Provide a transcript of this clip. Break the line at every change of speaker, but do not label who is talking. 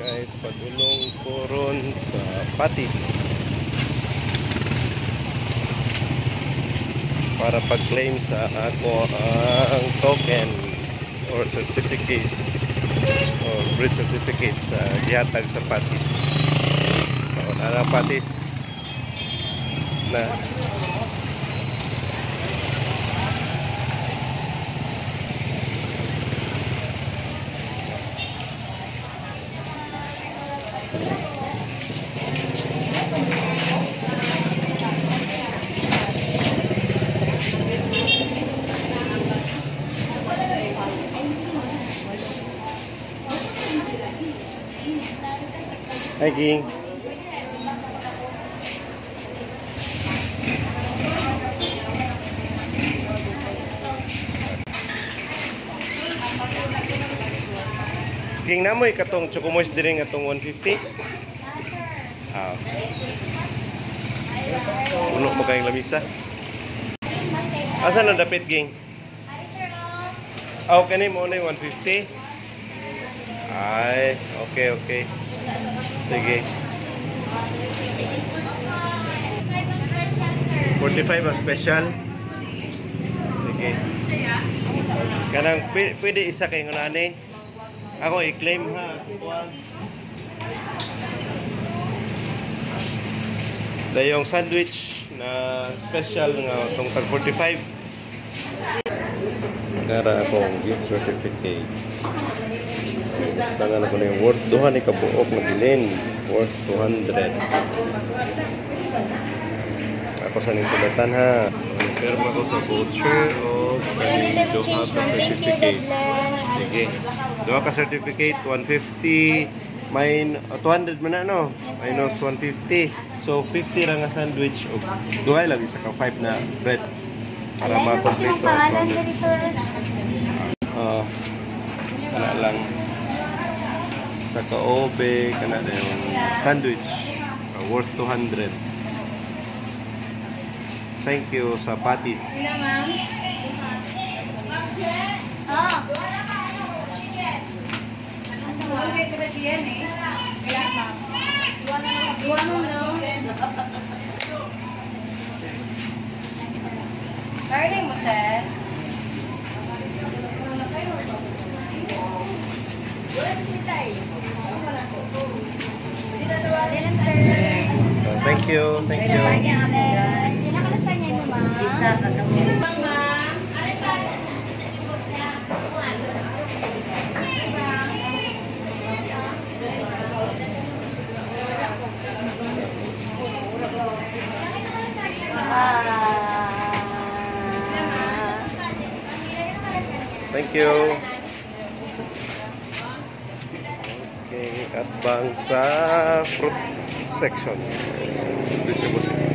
guys, padulong ko ron sa Patis para pag-claim sa ako ang token or certificate or bridge certificate sa gihatag sa Patis. So, nara Patis na Hi, Ging. Ging namoy katong chocomoist diri nga tong 150. Ah. Uno mo kayong lamisa. Asa na dapit, Ging? Oh, kani mo na 150. Ay, okay, okay. Sige. 45 ang special. Sige. Kanang pwede isa kay ngunani. Ako i-claim ha. Dayong sandwich na special nga tong tag 45. Nara akong gift certificate. Tangan ako na yung worth duha ni kabuok na bilin, worth 200. Ako sa ning sulatan ha. Pero ako sa voucher o kaning duha ka certificate. Sige. Duha ka certificate 150 may 200 man na no. Minus 150. So 50 ra nga sandwich o duha lang isa ka 5 na bread para ma-complete to. Kana lang sa kaobe kana na yung sandwich worth 200. Thank you sa Patis.
Sila ma'am. Oh. Chicken. Ano kay kada diyan eh? Kaya ma'am. Duwa mo no. Garden mo sir.
Thank you, thank you. Thank you. Okay, at bang sa fruit section. Distribution.